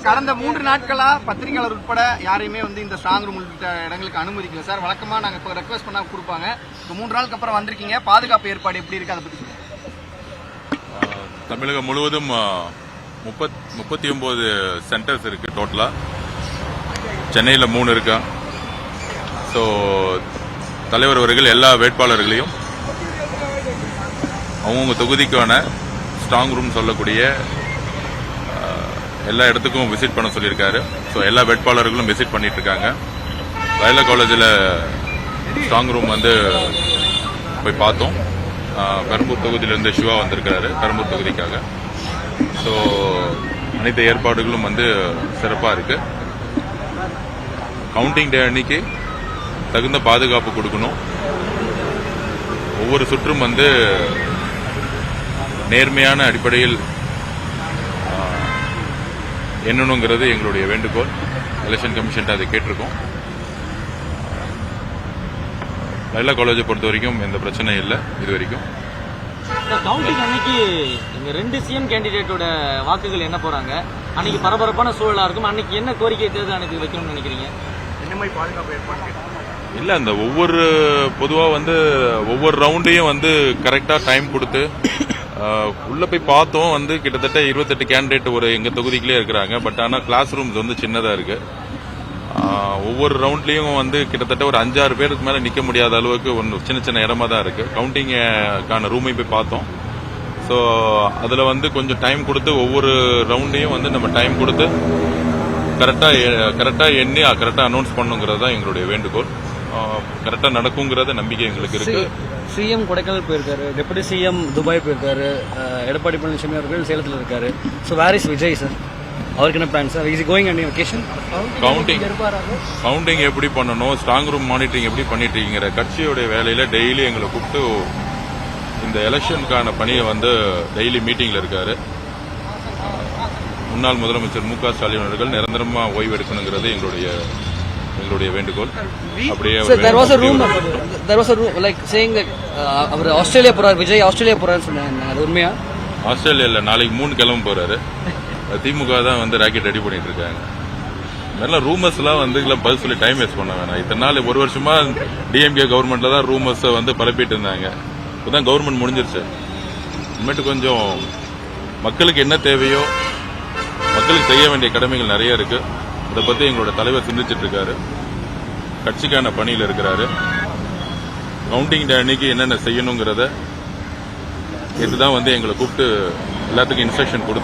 கடந்த 3 நாட்களா பத்திரிகையாளர் உட்பட யாரையுமே இந்த ஸ்ட்ராங் ரூம் உள்ளிட்ட இடங்களுக்கு அனுமதிக்கல சார். வழக்கமா நாங்க இப்ப ரெக்வஸ்ட் பண்ணா கொடுப்பாங்க. 3 நாளுக்கு அப்புறம் வந்திருக்கீங்க, பாதுகாப்பு ஏற்பாடு எப்படி இருக்கு, அதை பத்தி தமிழகம் முழுவதும் 39 சென்டர்ஸ் இருக்கு டோட்டலா. சென்னையில் 3 இருக்கா. ஸோ தலைவர் அவர்கள் எல்லா வேட்பாளர்களையும் அவங்கவுங்க தொகுதிக்கான ஸ்ட்ராங் ரூம் சொல்லக்கூடிய எல்லா இடத்துக்கும் விசிட் பண்ண சொல்லியிருக்காரு. ஸோ எல்லா வேட்பாளர்களும் விசிட் பண்ணிட்டு இருக்காங்க. லயோலா காலேஜில் ஸ்ட்ராங் ரூம் போய் பார்த்தோம். பெரம்பூர் தொகுதியிலிருந்து சிவா வந்திருக்காரு பெரம்பூர் தொகுதிக்காக. ஸோ அனைத்து ஏற்பாடுகளும் சிறப்பாக இருக்கு. கவுண்டிங் டே அன்னைக்கு தகுந்த பாதுகாப்பு கொடுக்கணும். ஒவ்வொரு சுற்றும் நேர்மையான அடிப்படையில் என்னணுங்கிறது எங்களுடைய வேண்டுகோள். எலெக்ஷன் கமிஷன் அதை கேட்டிருக்கோம். லயோலா காலேஜை பொறுத்த வரைக்கும் எந்த பிரச்சனையும் இல்லை இது வரைக்கும். கவுண்டிங் அன்னைக்கு இங்க 2 சிஎம் கேண்டிடேட்டோட வாக்குகள் என்ன போறாங்க, அன்னைக்கு பரபரப்பான சூழலா இருக்கும். அன்னைக்கு என்ன கோரிக்கை தேர்தல் அன்னைக்கு வைக்கணும்னு நினைக்கிறீங்க? என்ன மாதிரி பாதுகாப்பு ஏற்பாடு? இல்ல, அந்த ஒவ்வொரு பொதுவா ஒவ்வொரு ரவுண்டையும் கரெக்டா டைம் கொடுத்து உள்ள போய் பார்த்தோம். கிட்டத்தட்ட 28 கேண்டிடேட் எங்க தொகுதிக்குள்ளே இருக்கிறாங்க. பட் ஆனா கிளாஸ் ரூம்ஸ் சின்னதா இருக்கு. ஒவ்வொரு ரவுண்ட்லயும் கிட்டத்தட்ட ஒரு 5-6 பேருக்கு மேல நிக்க முடியாத அளவுக்கு சின்ன சின்ன இடமா தான் இருக்கு. கவுண்டிங்கான ரூமை போய் பார்த்தோம். ஸோ அதுல கொஞ்சம் டைம் கொடுத்து ஒவ்வொரு ரவுண்டையும் நம்ம டைம் கொடுத்து கரெக்டா எண்ணி கரெக்டா அனௌன்ஸ் பண்ணுங்கிறது தான் எங்களுடைய வேண்டுகோள். கரெக்டா நடக்குங்கிறத நம்பிக்கை எங்களுக்கு இருக்கு. சிஎம் கொடைக்கானல் போயிருக்காரு, டெபுட்டி சிஎம் துபாய் போயிருக்காரு, எடப்பாடி பழனிசாமி அவர்கள் சேலத்தில் இருக்காரு. So where is Vijay sir? அவருக்கு என்ன plan sir? Is going and vacation? Counting எப்படி பண்ணணும், ஸ்ட்ராங் ரூம் மானிட்டரிங் எப்படி பண்ணிட்டு இருக்கீங்கிற கட்சியோட வேலையில டெய்லி எங்களை கூப்பிட்டு இந்த எலெக்ஷனுக்கான பணியை டெய்லி மீட்டிங்ல இருக்காரு. முன்னாள் முதலமைச்சர் மு க ஸ்டாலின் அவர்கள் நிரந்தரமா ஓய்வு எடுக்கணுங்கிறது எங்களுடைய வேண்டுகோள். அப்படியே அவர் ஆஸ்திரேலியா போறாரு, விஜய் ஆஸ்திரேலியா போறாரு சொன்னாங்க, அது உண்மையா? ஆஸ்திரேலியால நாளைக்கு 3 கிளம்ப போறாரு. திமுக தான் ராக்கெட் ரெடி பண்ணிட்டு இருக்காங்க. நல்லா ரூமர்ஸ் எல்லாம் பதில் சொல்லி டைம் வேஸ்ட் பண்ண வேணாம். இத்தனை நாள் 1 வருஷமா டிஎம்கே கவர்மெண்ட்ல தான் ரூமர்ஸ் பரப்பிட்டு இருந்தாங்க. இப்பதான் கவர்மெண்ட் முடிஞ்சிருச்சு. இனிமேட்டு கொஞ்சம் மக்களுக்கு என்ன தேவையோ, மக்களுக்கு செய்ய வேண்டிய கடமைகள் நிறைய இருக்கு. அதை பத்தி எங்களோட தலைவர் சிந்திச்சிட்டு இருக்காரு. கட்சிக்கான பணியில் இருக்கிறாரு. கவுண்டிங் டே அன்னைக்கு என்னென்ன செய்யணுங்கிறத இதுதான் எங்களை கூப்பிட்டு எல்லாத்துக்கும் இன்ஸ்ட்ரக்ஷன் கொடுத்து